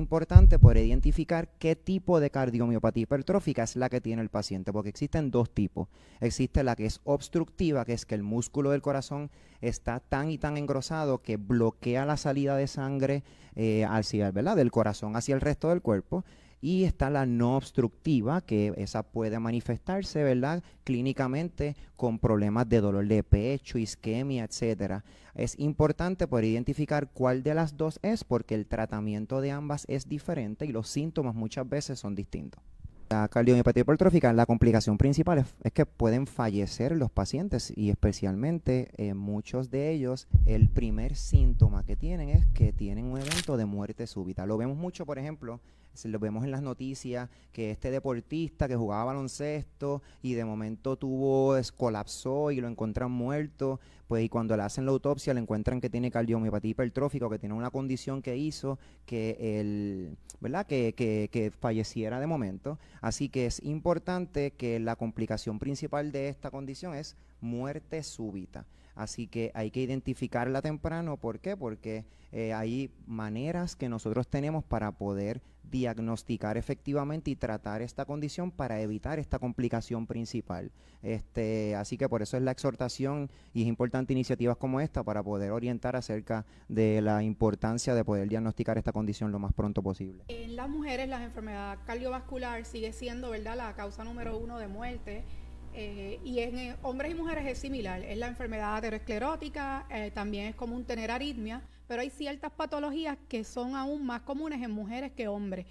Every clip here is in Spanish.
importante poder identificar qué tipo de cardiomiopatía hipertrófica es la que tiene el paciente, porque existen dos tipos. Existe la que es obstructiva, que es que el músculo del corazón está tan y tan engrosado que bloquea la salida de sangre hacia, ¿verdad?, del corazón hacia el resto del cuerpo. Y está la no obstructiva, que esa puede manifestarse, ¿verdad?, clínicamente con problemas de dolor de pecho, isquemia, etcétera. Es importante poder identificar cuál de las dos es, porque el tratamiento de ambas es diferente y los síntomas muchas veces son distintos. La cardiomiopatía hipertrófica, la complicación principal es que pueden fallecer los pacientes, y especialmente muchos de ellos, el primer síntoma que tienen es que tienen un evento de muerte súbita. Lo vemos mucho, por ejemplo, lo vemos en las noticias, que este deportista que jugaba baloncesto y de momento colapsó y lo encuentran muerto, pues, y cuando le hacen la autopsia le encuentran que tiene cardiomiopatía hipertrófica, o que tiene una condición que hizo ¿verdad?, que falleciera de momento. Así que es importante que la complicación principal de esta condición es muerte súbita. Así que hay que identificarla temprano. ¿Por qué? Porque hay maneras que nosotros tenemos para poder diagnosticar efectivamente y tratar esta condición para evitar esta complicación principal. Así que por eso es la exhortación, y es importante iniciativas como esta para poder orientar acerca de la importancia de poder diagnosticar esta condición lo más pronto posible. En las mujeres la enfermedad cardiovascular sigue siendo, ¿verdad?, la causa número 1 de muerte. Y en hombres y mujeres es similar, es la enfermedad aterosclerótica, también es común tener arritmia, pero hay ciertas patologías que son aún más comunes en mujeres que hombres.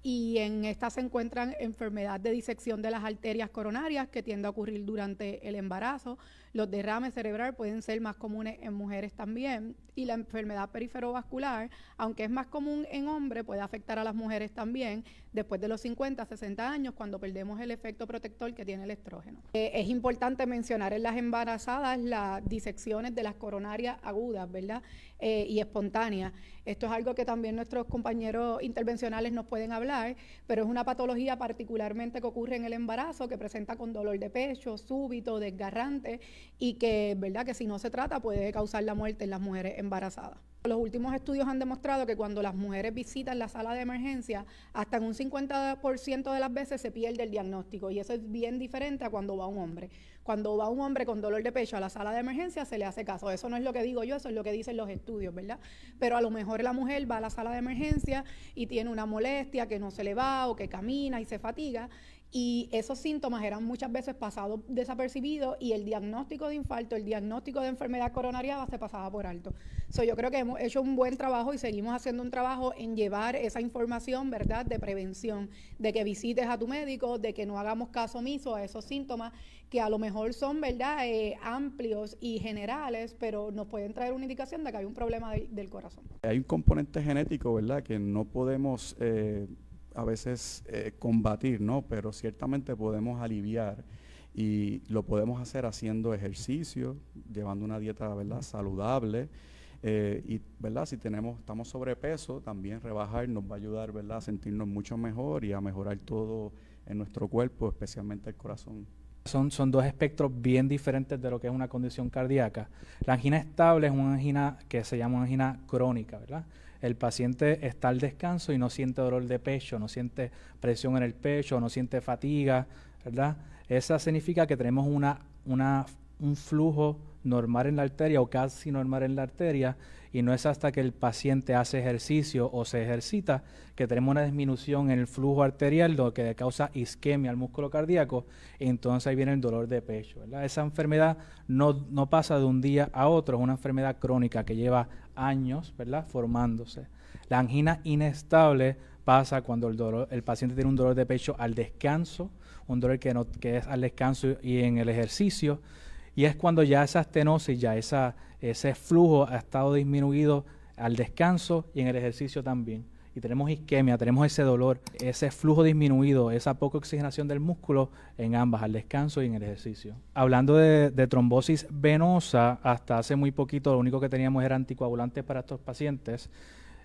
Y en estas se encuentran enfermedad de disección de las arterias coronarias, que tiende a ocurrir durante el embarazo. Los derrames cerebral pueden ser más comunes en mujeres también. Y la enfermedad periferovascular, aunque es más común en hombres, puede afectar a las mujeres también después de los 50, 60 años, cuando perdemos el efecto protector que tiene el estrógeno. Es importante mencionar en las embarazadas las disecciones de las coronarias agudas, ¿verdad?, y espontáneas. Esto es algo que también nuestros compañeros intervencionales nos pueden hablar, pero es una patología particularmente que ocurre en el embarazo, que presenta con dolor de pecho súbito, desgarrante, y que, ¿verdad?, que si no se trata puede causar la muerte en las mujeres embarazadas. Los últimos estudios han demostrado que cuando las mujeres visitan la sala de emergencia, hasta en un 50% de las veces se pierde el diagnóstico, y eso es bien diferente a cuando va un hombre. Cuando va un hombre con dolor de pecho a la sala de emergencia se le hace caso. Eso no es lo que digo yo, eso es lo que dicen los estudios, ¿verdad? Pero a lo mejor la mujer va a la sala de emergencia y tiene una molestia, que no se le va, o que camina y se fatiga, y esos síntomas eran muchas veces pasados desapercibidos, y el diagnóstico de infarto, el diagnóstico de enfermedad coronaria se pasaba por alto. Yo creo que hemos hecho un buen trabajo y seguimos haciendo un trabajo en llevar esa información, ¿verdad?, de prevención, de que visites a tu médico, de que no hagamos caso omiso a esos síntomas que a lo mejor son, ¿verdad?, amplios y generales, pero nos pueden traer una indicación de que hay un problema del corazón. Hay un componente genético, ¿verdad?, que no podemos a veces combatir, ¿no?, pero ciertamente podemos aliviar, y lo podemos hacer haciendo ejercicio, llevando una dieta, ¿verdad?, saludable, y, ¿verdad?, si estamos sobrepeso, también rebajar nos va a ayudar, ¿verdad?, a sentirnos mucho mejor y a mejorar todo en nuestro cuerpo, especialmente el corazón. Son dos espectros bien diferentes de lo que es una condición cardíaca. La angina estable es una angina que se llama una angina crónica, ¿verdad? El paciente está al descanso y no siente dolor de pecho, no siente presión en el pecho, no siente fatiga, ¿verdad? Esa significa que tenemos un flujo normal en la arteria, o casi normal en la arteria, y no es hasta que el paciente hace ejercicio o se ejercita que tenemos una disminución en el flujo arterial, lo que causa isquemia al músculo cardíaco, y entonces ahí viene el dolor de pecho, ¿verdad? Esa enfermedad no pasa de un día a otro, es una enfermedad crónica que lleva años, ¿verdad?, formándose. La angina inestable pasa cuando el paciente tiene un dolor de pecho al descanso, un dolor que es al descanso y en el ejercicio, y es cuando ya esa estenosis, ya ese flujo ha estado disminuido al descanso y en el ejercicio también. Y tenemos isquemia, tenemos ese dolor, ese flujo disminuido, esa poca oxigenación del músculo en ambas, al descanso y en el ejercicio. Hablando de trombosis venosa, hasta hace muy poquito lo único que teníamos era anticoagulantes para estos pacientes,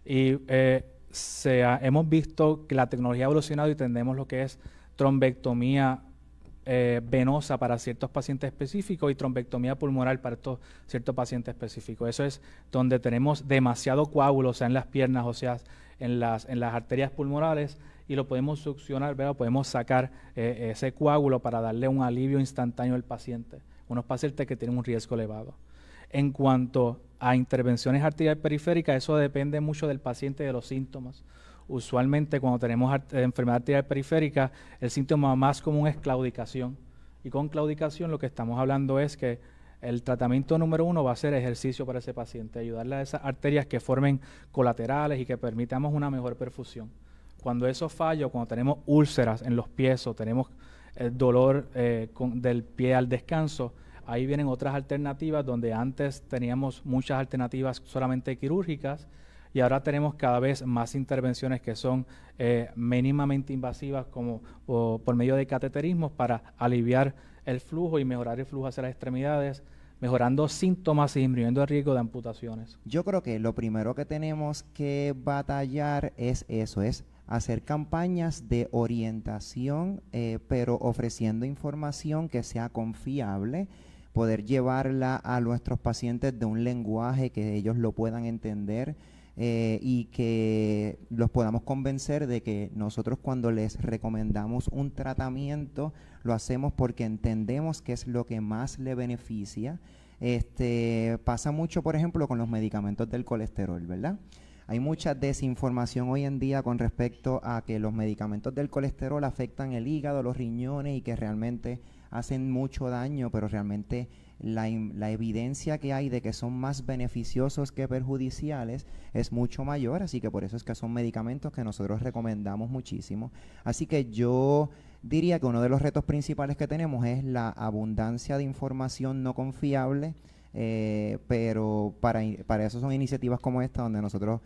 y hemos visto que la tecnología ha evolucionado y tenemos lo que es trombectomía venosa para ciertos pacientes específicos y trombectomía pulmonar para estos ciertos pacientes específicos. Eso es donde tenemos demasiado coágulo, o sea, en las piernas, o sea, en las arterias pulmonares, y lo podemos succionar, ¿verdad? Podemos sacar ese coágulo para darle un alivio instantáneo al paciente, unos pacientes que tienen un riesgo elevado. En cuanto a intervenciones arteriales periféricas, eso depende mucho del paciente y de los síntomas. Usualmente cuando tenemos enfermedad arterial periférica, el síntoma más común es claudicación. Y con claudicación lo que estamos hablando es que el tratamiento número 1 va a ser ejercicio para ese paciente, ayudarle a esas arterias que formen colaterales y que permitamos una mejor perfusión. Cuando eso falla, cuando tenemos úlceras en los pies o tenemos dolor del pie al descanso, ahí vienen otras alternativas donde antes teníamos muchas alternativas solamente quirúrgicas y ahora tenemos cada vez más intervenciones que son mínimamente invasivas como por medio de cateterismos para aliviar el flujo y mejorar el flujo hacia las extremidades, mejorando síntomas y disminuyendo el riesgo de amputaciones. Yo creo que lo primero que tenemos que batallar es eso, es hacer campañas de orientación, pero ofreciendo información que sea confiable, poder llevarla a nuestros pacientes de un lenguaje que ellos lo puedan entender y que los podamos convencer de que nosotros cuando les recomendamos un tratamiento lo hacemos porque entendemos que es lo que más le beneficia. Pasa mucho, por ejemplo, con los medicamentos del colesterol, ¿verdad? Hay mucha desinformación hoy en día con respecto a que los medicamentos del colesterol afectan el hígado, los riñones y que realmente hacen mucho daño, pero realmente la evidencia que hay de que son más beneficiosos que perjudiciales es mucho mayor, así que por eso es que son medicamentos que nosotros recomendamos muchísimo. Así que yo diría que uno de los retos principales que tenemos es la abundancia de información no confiable, pero para eso son iniciativas como esta donde nosotros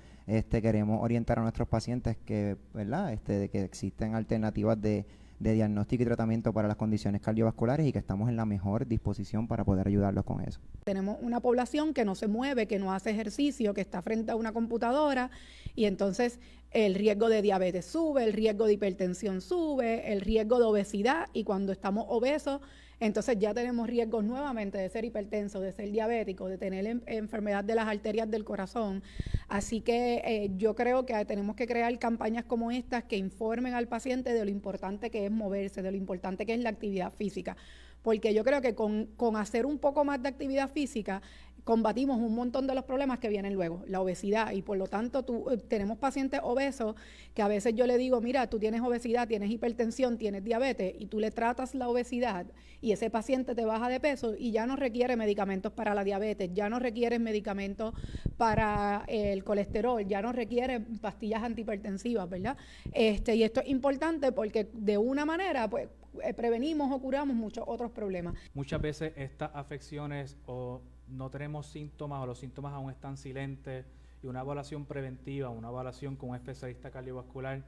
queremos orientar a nuestros pacientes que, ¿verdad? De que existen alternativas de diagnóstico y tratamiento para las condiciones cardiovasculares y que estamos en la mejor disposición para poder ayudarlos con eso. Tenemos una población que no se mueve, que no hace ejercicio, que está frente a una computadora y entonces el riesgo de diabetes sube, el riesgo de hipertensión sube, el riesgo de obesidad y cuando estamos obesos entonces ya tenemos riesgos nuevamente de ser hipertensos, de ser diabéticos, de tener enfermedad de las arterias del corazón. Así que yo creo que tenemos que crear campañas como estas que informen al paciente de lo importante que es moverse, de lo importante que es la actividad física. Porque yo creo que con hacer un poco más de actividad física combatimos un montón de los problemas que vienen luego, la obesidad, y por lo tanto tenemos pacientes obesos que a veces yo le digo, mira, tú tienes obesidad, tienes hipertensión, tienes diabetes, y tú le tratas la obesidad y ese paciente te baja de peso y ya no requiere medicamentos para la diabetes, ya no requiere medicamentos para el colesterol, ya no requiere pastillas antihipertensivas, ¿verdad? Y esto es importante porque de una manera, pues, prevenimos o curamos muchos otros problemas. Muchas veces estas afecciones o no tenemos síntomas o los síntomas aún están silentes y una evaluación preventiva, una evaluación con un especialista cardiovascular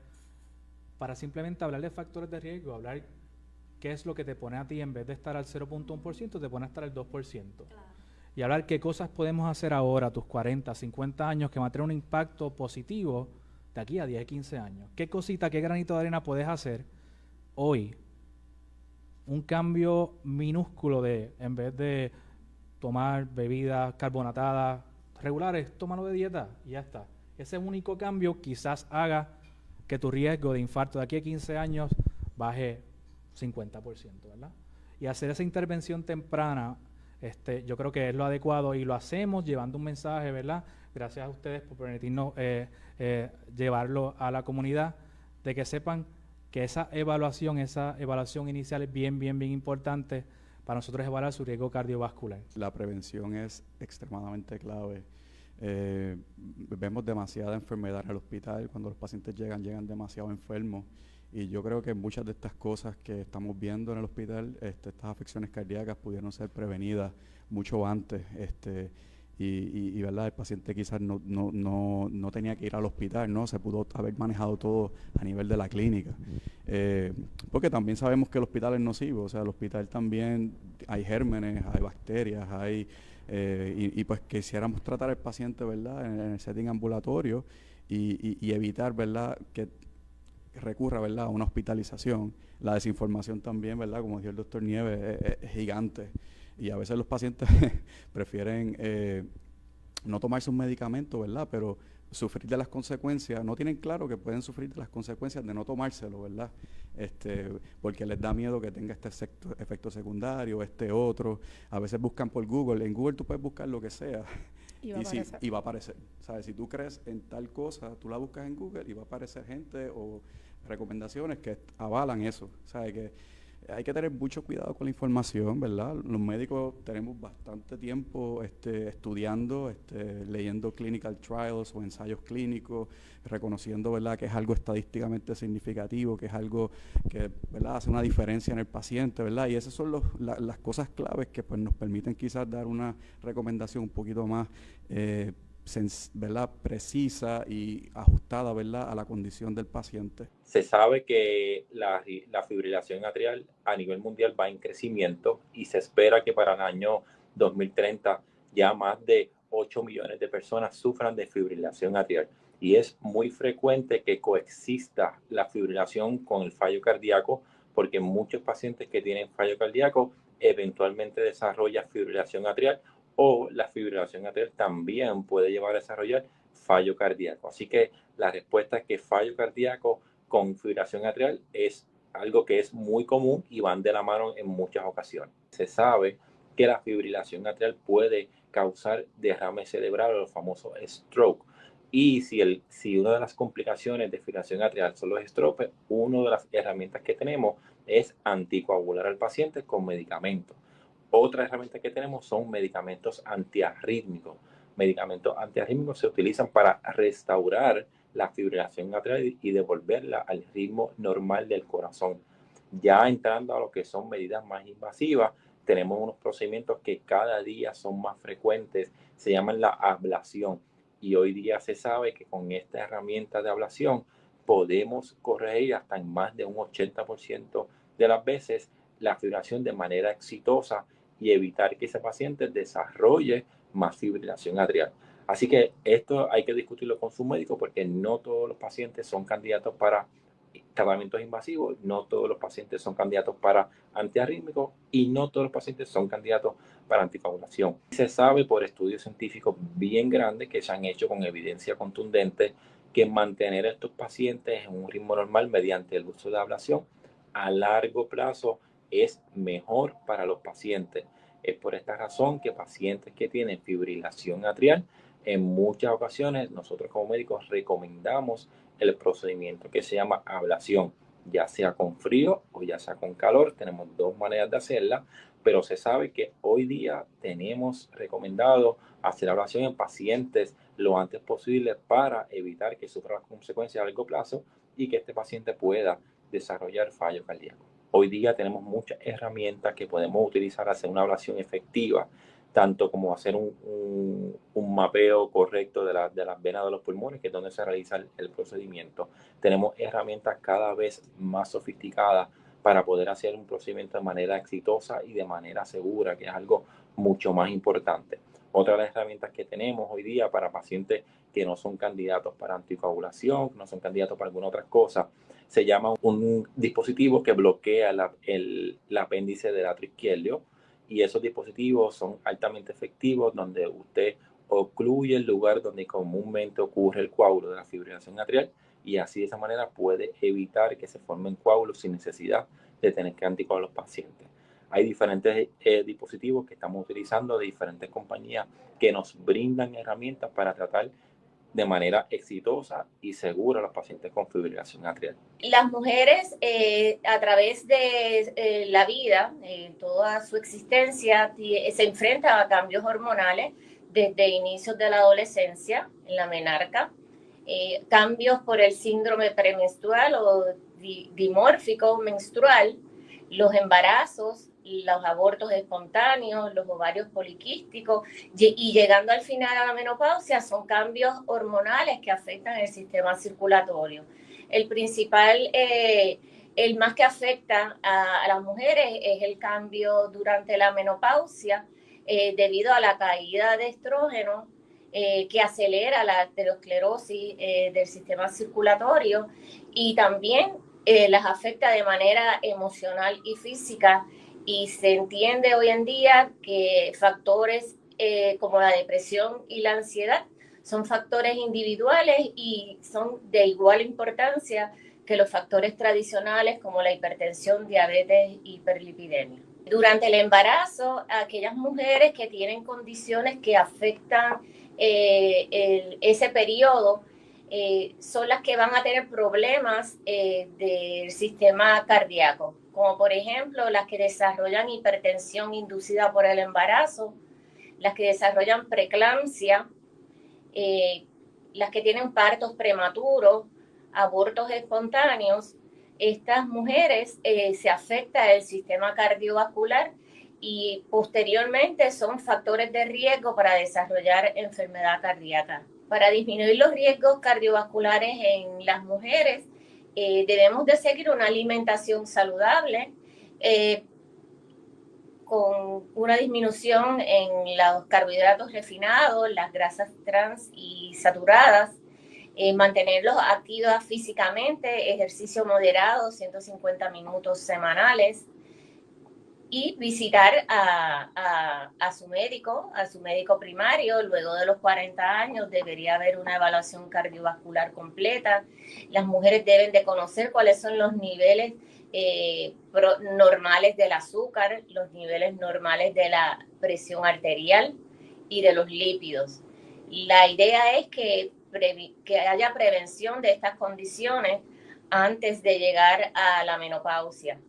para simplemente hablar de factores de riesgo, hablar qué es lo que te pone a ti en vez de estar al 0.1%, te pone a estar al 2%. Claro. Y hablar qué cosas podemos hacer ahora a tus 40, 50 años que van a tener un impacto positivo de aquí a 10, 15 años. ¿Qué cosita, qué granito de arena puedes hacer hoy? Un cambio minúsculo en vez de tomar bebidas carbonatadas regulares, tómalo de dieta y ya está. Ese único cambio quizás haga que tu riesgo de infarto de aquí a 15 años baje 50%, ¿verdad? Y hacer esa intervención temprana, yo creo que es lo adecuado y lo hacemos llevando un mensaje, ¿verdad? Gracias a ustedes por permitirnos llevarlo a la comunidad, de que sepan que esa evaluación inicial es bien importante para nosotros evaluar su riesgo cardiovascular. La prevención es extremadamente clave. Vemos demasiada enfermedad en el hospital. Cuando los pacientes llegan demasiado enfermos. Y yo creo que muchas de estas cosas que estamos viendo en el hospital, estas afecciones cardíacas pudieron ser prevenidas mucho antes. Y ¿verdad? El paciente quizás no tenía que ir al hospital, ¿no? Se pudo haber manejado todo a nivel de la clínica. Porque también sabemos que el hospital es nocivo, o sea, el hospital también hay gérmenes, hay bacterias, y pues quisiéramos tratar al paciente, ¿verdad? En el setting ambulatorio y evitar, ¿verdad? Que recurra, ¿verdad?, a una hospitalización. La desinformación también, ¿verdad?, como dijo el doctor Nieves, es gigante. Y a veces los pacientes prefieren no tomarse un medicamento, ¿verdad?, pero sufrir de las consecuencias, no tienen claro que pueden sufrir de las consecuencias de no tomárselo, ¿verdad? Porque les da miedo que tenga este efecto secundario, este otro. A veces buscan por Google. En Google tú puedes buscar lo que sea Y va a aparecer. y va a aparecer. ¿Sabes? Si tú crees en tal cosa, tú la buscas en Google y va a aparecer gente o recomendaciones que avalan eso. ¿Sabes? Que hay que tener mucho cuidado con la información, ¿verdad? Los médicos tenemos bastante tiempo estudiando, leyendo clinical trials o ensayos clínicos, reconociendo, ¿verdad?, que es algo estadísticamente significativo, que es algo que, ¿verdad?, hace una diferencia en el paciente, ¿verdad? Y esas son las cosas claves que pues, nos permiten quizás dar una recomendación un poquito más ¿verdad?, precisa y ajustada, ¿verdad?, a la condición del paciente. Se sabe que la fibrilación atrial a nivel mundial va en crecimiento y se espera que para el año 2030 ya más de 8 millones de personas sufran de fibrilación atrial. Y es muy frecuente que coexista la fibrilación con el fallo cardíaco, porque muchos pacientes que tienen fallo cardíaco eventualmente desarrollan fibrilación atrial, o la fibrilación atrial también puede llevar a desarrollar fallo cardíaco. Así que la respuesta es que fallo cardíaco con fibrilación atrial es algo que es muy común y van de la mano en muchas ocasiones. Se sabe que la fibrilación atrial puede causar derrame cerebral o el famoso stroke. Y si una de las complicaciones de fibrilación atrial son los strokes, una de las herramientas que tenemos es anticoagular al paciente con medicamentos. Otra herramienta que tenemos son medicamentos antiarrítmicos. Medicamentos antiarrítmicos se utilizan para restaurar la fibrilación atrial y devolverla al ritmo normal del corazón. Ya entrando a lo que son medidas más invasivas, tenemos unos procedimientos que cada día son más frecuentes, se llaman la ablación. Y hoy día se sabe que con esta herramienta de ablación podemos corregir hasta en más de un 80% de las veces la fibrilación de manera exitosa y evitar que ese paciente desarrolle más fibrilación atrial. Así que esto hay que discutirlo con su médico, porque no todos los pacientes son candidatos para tratamientos invasivos, no todos los pacientes son candidatos para antiarrítmicos y no todos los pacientes son candidatos para anticoagulación. Se sabe por estudios científicos bien grandes que se han hecho con evidencia contundente que mantener a estos pacientes en un ritmo normal mediante el uso de ablación a largo plazo es mejor para los pacientes. Es por esta razón que pacientes que tienen fibrilación atrial, en muchas ocasiones nosotros como médicos recomendamos el procedimiento que se llama ablación, ya sea con frío o ya sea con calor. Tenemos dos maneras de hacerla, pero se sabe que hoy día tenemos recomendado hacer ablación en pacientes lo antes posible para evitar que sufra las consecuencias a largo plazo y que este paciente pueda desarrollar fallo cardíaco. Hoy día tenemos muchas herramientas que podemos utilizar para hacer una ablación efectiva, tanto como hacer un mapeo correcto de las venas de los pulmones, que es donde se realiza el procedimiento. Tenemos herramientas cada vez más sofisticadas para poder hacer un procedimiento de manera exitosa y de manera segura, que es algo mucho más importante. Otra de las herramientas que tenemos hoy día para pacientes que no son candidatos para anticoagulación, que no son candidatos para alguna otra cosa, se llama un dispositivo que bloquea el apéndice del atrio izquierdo, y esos dispositivos son altamente efectivos, donde usted ocluye el lugar donde comúnmente ocurre el coágulo de la fibrilación atrial, y así de esa manera puede evitar que se formen coágulos sin necesidad de tener que anticoagular a los pacientes. Hay diferentes dispositivos que estamos utilizando de diferentes compañías que nos brindan herramientas para tratar de manera exitosa y segura a los pacientes con fibrilación atrial. Las mujeres a través de la vida, toda su existencia, se enfrentan a cambios hormonales desde inicios de la adolescencia, en la menarca, cambios por el síndrome premenstrual o dimórfico menstrual, los embarazos, los abortos espontáneos, los ovarios poliquísticos, y llegando al final a la menopausia, son cambios hormonales que afectan el sistema circulatorio. El principal, el más que afecta a las mujeres es el cambio durante la menopausia, debido a la caída de estrógeno que acelera la aterosclerosis del sistema circulatorio y también las afecta de manera emocional y física, y se entiende hoy en día que factores como la depresión y la ansiedad son factores individuales y son de igual importancia que los factores tradicionales como la hipertensión, diabetes y hiperlipidemia. Durante el embarazo, aquellas mujeres que tienen condiciones que afectan ese periodo son las que van a tener problemas del sistema cardíaco, como por ejemplo las que desarrollan hipertensión inducida por el embarazo, las que desarrollan preeclampsia, las que tienen partos prematuros, abortos espontáneos. Estas mujeres se afecta el sistema cardiovascular y posteriormente son factores de riesgo para desarrollar enfermedad cardíaca. Para disminuir los riesgos cardiovasculares en las mujeres, debemos de seguir una alimentación saludable, con una disminución en los carbohidratos refinados, las grasas trans y saturadas, mantenerlos activos físicamente, ejercicio moderado, 150 minutos semanales, y visitar a su médico primario. Luego de los 40 años debería haber una evaluación cardiovascular completa. Las mujeres deben de conocer cuáles son los niveles normales del azúcar, los niveles normales de la presión arterial y de los lípidos. La idea es que haya prevención de estas condiciones antes de llegar a la menopausia.